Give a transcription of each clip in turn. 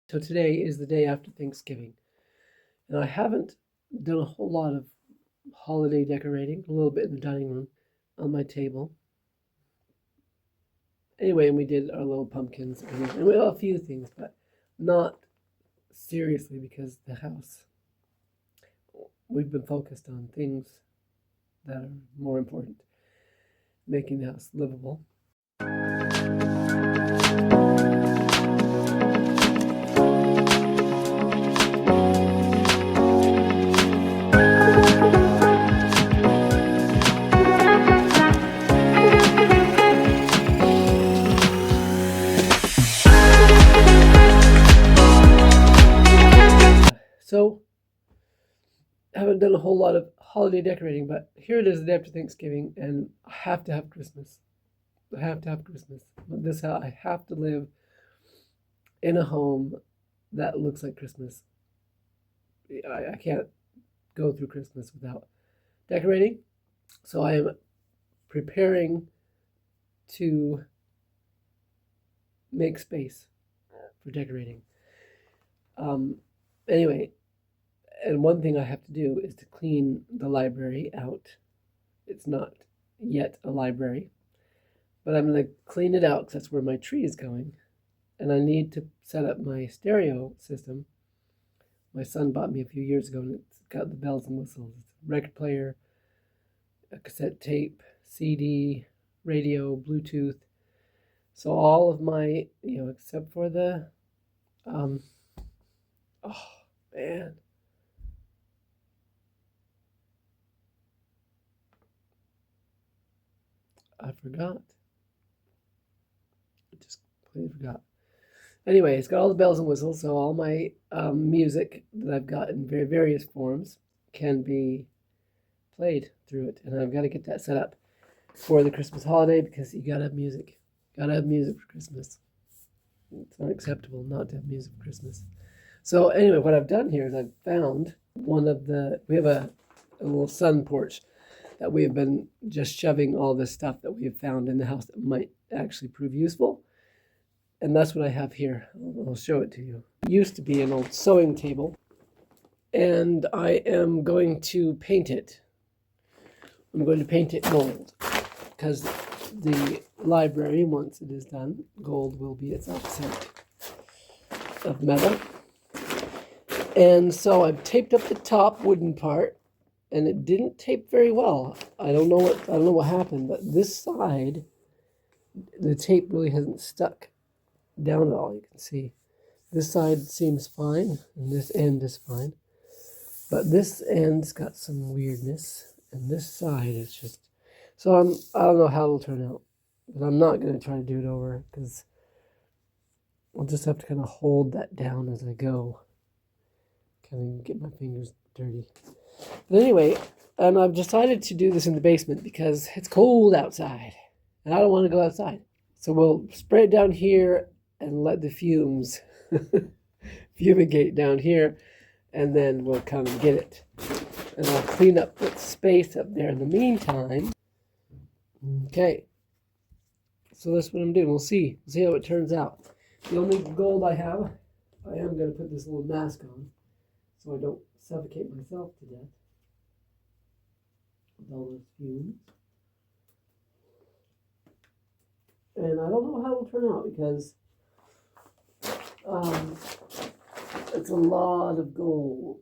So today is the day after Thanksgiving, and I haven't done a whole lot of holiday decorating, a little bit in the dining room on my table. Anyway, and we did our little pumpkins and we a few things, but not seriously because the house, we've been focused on things that are more important, making the house livable. So, I haven't done a whole lot of holiday decorating, but here it is the day after Thanksgiving, and I have to have Christmas. I have to have Christmas. I have to live in a home that looks like Christmas. I can't go through Christmas without decorating. So I am preparing to make space for decorating. Anyway, and one thing I have to do is to clean the library out. It's not yet a library, but I'm going to clean it out because that's where my tree is going. And I need to set up my stereo system. My son bought me a few years ago, and it's got the bells and whistles. It's a record player, a cassette tape, CD, radio, Bluetooth. So all of my, except for the, oh man. I forgot. I just completely forgot. Anyway, it's got all the bells and whistles, so all my music that I've got in various forms can be played through it. And I've got to get that set up for the Christmas holiday because you got to have music. Got to have music for Christmas. It's not acceptable not to have music for Christmas. So anyway, what I've done here is I've found we have a little sun porch that we have been just shoving all this stuff that we have found in the house that might actually prove useful. And that's what I have here. I'll show it to you. It used to be an old sewing table, and I am going to paint it. I'm going to paint it gold because the library, once it is done, gold will be its opposite of metal. And so I've taped up the top wooden part, and it didn't tape very well. I don't know what happened, but this side, the tape really hasn't stuck down at all. You can see this side seems fine, and this end is fine, but this end's got some weirdness, and this side is just. So I don't know how it'll turn out, but I'm not going to try to do it over because I'll just have to kind of hold that down as I go. Kind of get my fingers dirty. But anyway, and I've decided to do this in the basement because it's cold outside, and I don't want to go outside. So we'll spray it down here and let the fumes fumigate down here, and then we'll come and get it. And I'll clean up the space up there in the meantime. Okay. So that's what I'm doing. We'll see. We'll see how it turns out. The only gold I have, I am going to put this little mask on so I don't suffocate myself to death with all those fumes. And I don't know how it'll turn out because it's a lot of gold.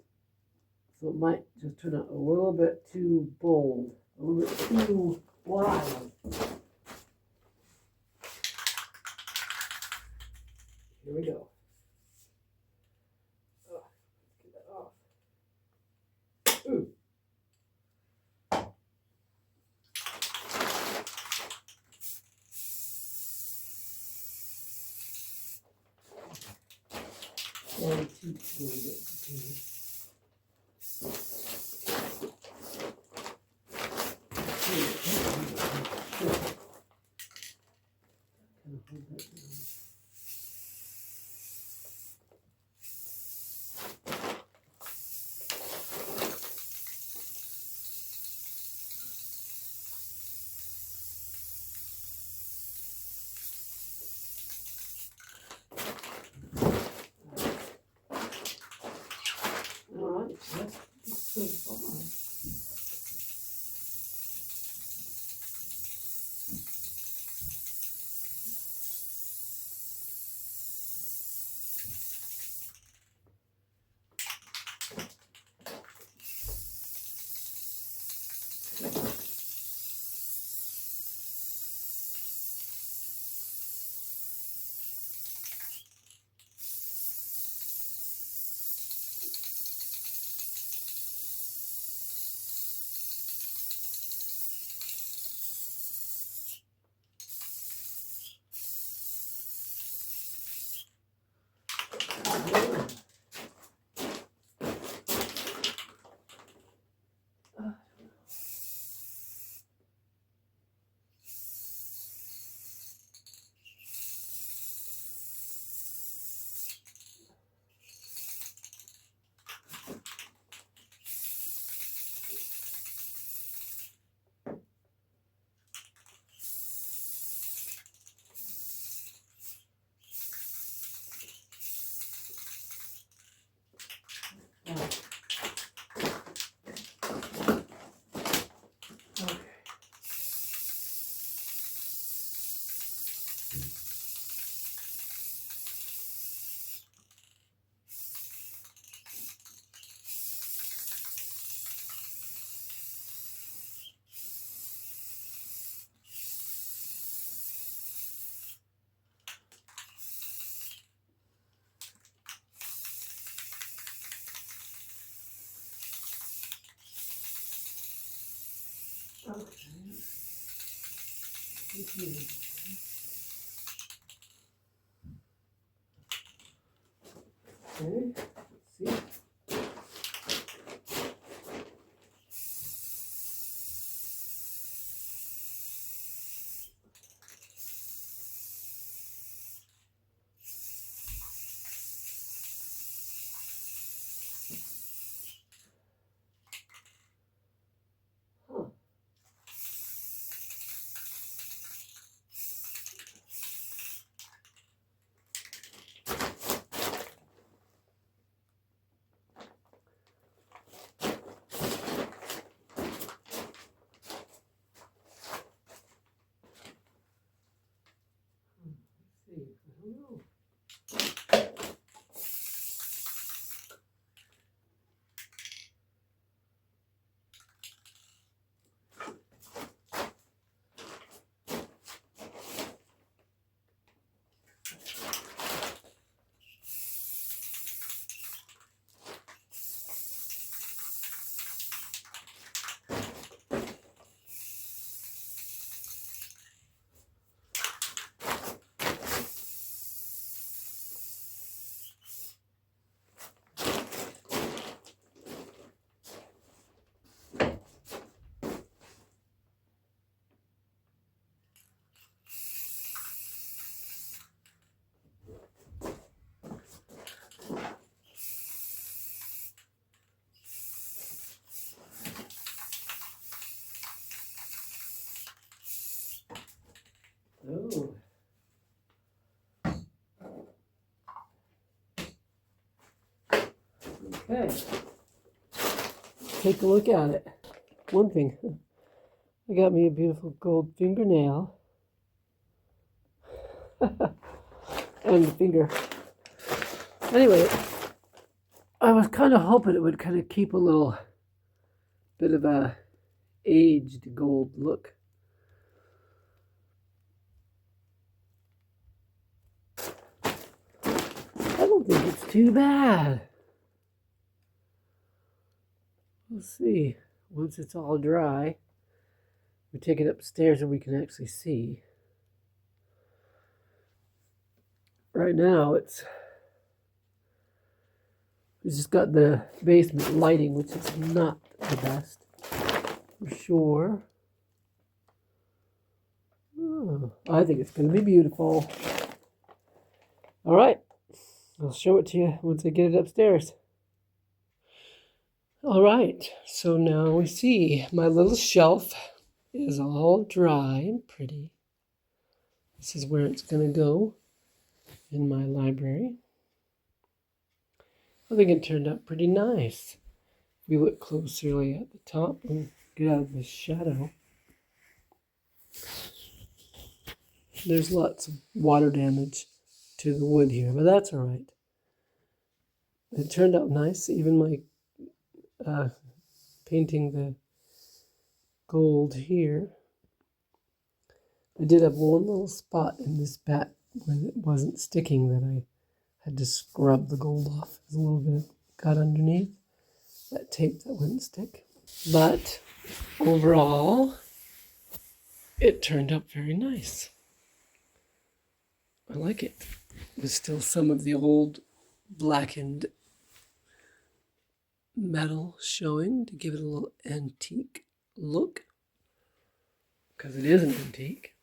So it might just turn out a little bit too bold, a little bit too wild. Here we go. Let's get that off. Ooh. And too gold. Okay. Okay. See? Huh. See, I don't know. Oh. Okay. Take a look at it. One thing. I got me a beautiful gold fingernail. And the finger. Anyway, I was kind of hoping it would kind of keep a little bit of a aged gold look. I don't think it's too bad. We'll see. Once it's all dry, we take it upstairs and we can actually see. Right now we just got the basement lighting, which is not the best, for sure. Oh, I think it's going to be beautiful. All right, I'll show it to you once I get it upstairs. All right, so now we see my little shelf is all dry and pretty. This is where it's going to go in my library. I think it turned out pretty nice. If we look closely at the top and get out of the shadow, there's lots of water damage to the wood here, but that's all right. It turned out nice. Even my painting the gold here, I did have one little spot in this bat where it wasn't sticking that I had to scrub the gold off. There's a little bit of got underneath that tape that wouldn't stick. But overall, it turned out very nice. I like it. There's still some of the old blackened metal showing to give it a little antique look, because it is an antique.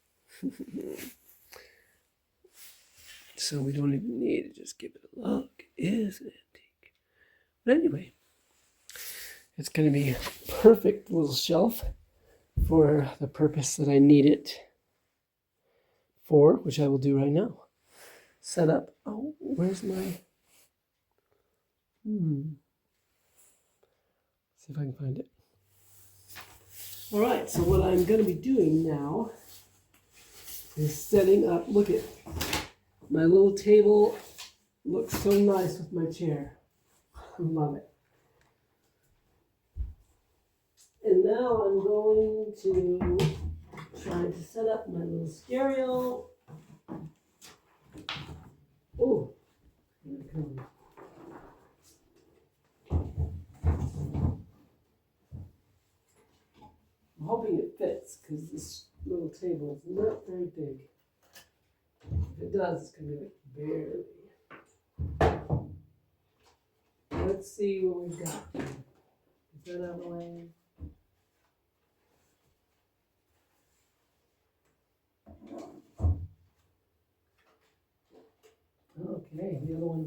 So we don't even need to just give it a look. It is an antique. But anyway, it's going to be a perfect little shelf for the purpose that I need it for, which I will do right now. Set up. Oh, where's my... See if I can find it. All right, so what I'm going to be doing now is setting up. Look at my little table. Looks so nice with my chair. I love it. And now I'm going to try to set up my little stereo. Oh, here it comes. I'm hoping it fits because this little table is not very big. If it does, it's going to be like barely. Let's see what we've got here. Is that out of the way? Okay, the other one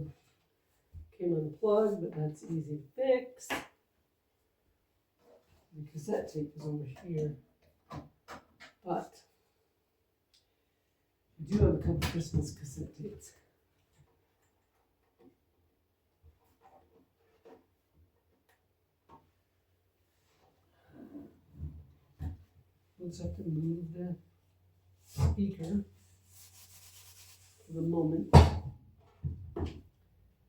came unplugged, but that's easy to fix. The cassette tape is over here, but we do have a couple Christmas cassette tapes. We'll just have to move the speaker for the moment.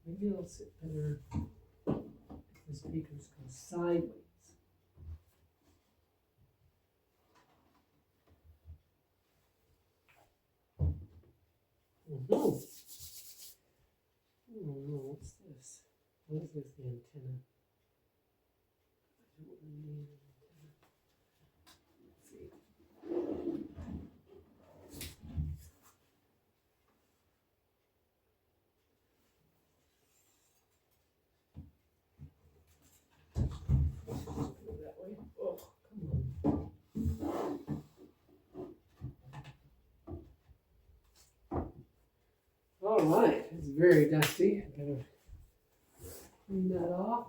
Maybe it'll sit better if the speakers go sideways. Oh no, what's this? What is this, the antenna? I don't really need an antenna. Let's see. Go that way. Oh, come on. All right, it's very dusty. I better clean that off.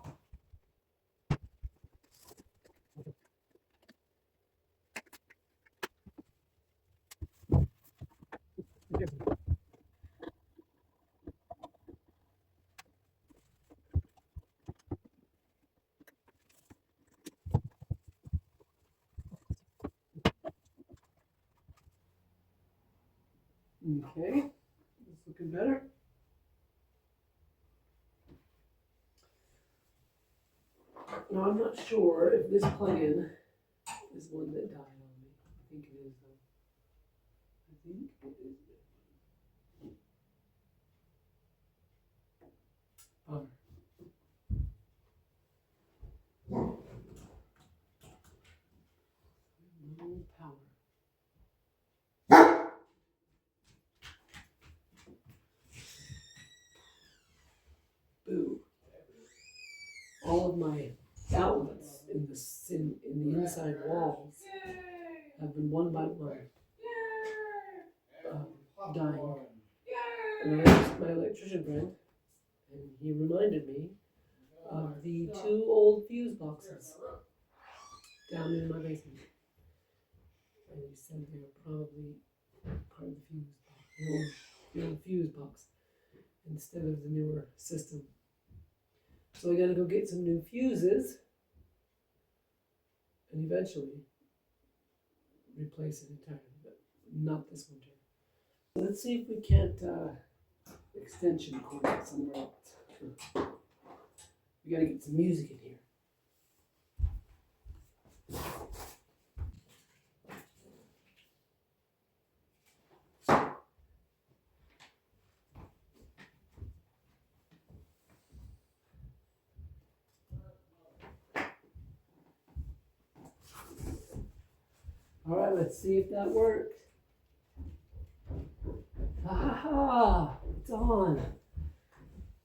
Okay, it's looking better. Now I'm not sure if this plug-in is one that died on me. I think it is though. I think it is. Bummer. No power. Boo. All of my outlets in the inside walls have been one by one dying. And I asked my electrician friend, and he reminded me of the 2 old fuse boxes down in my basement. And he said they were probably part of the fuse box, the old fuse box, instead of the newer system. So I gotta go get some new fuses and eventually replace it entirely, but not this winter. Let's see if we can't extension cord it somewhere else. We gotta get some music in here. All right, let's see if that worked. Ah, it's on.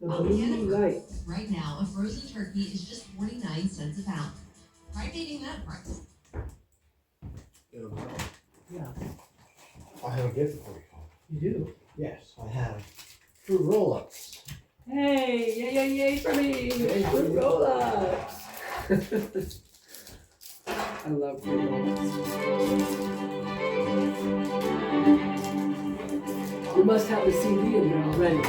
The blue light. Right now, a frozen turkey is just 49 cents a pound. Try beating that price. Yeah, I have a gift for you. you do. Yes, I have 2 roll-ups. Hey, yay for me! Good roll-ups! I love good roll-ups. We must have the CD in there already.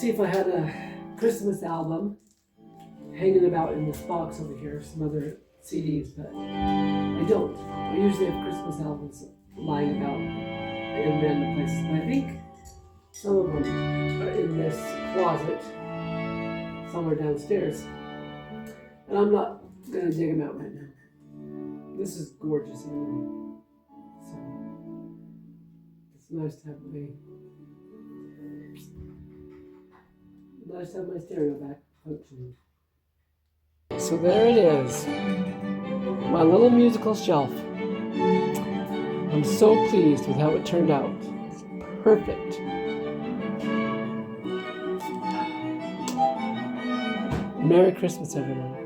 see if I had a Christmas album hanging about in this box over here, some other CDs, but I don't. I usually have Christmas albums lying about in random places, but I think some of them are in this closet somewhere downstairs, and I'm not gonna dig them out right now. This is gorgeous anyway, so it's nice to have my stereo back functioning. So there it is, my little musical shelf. I'm so pleased with how it turned out. It's perfect. Merry Christmas, everyone.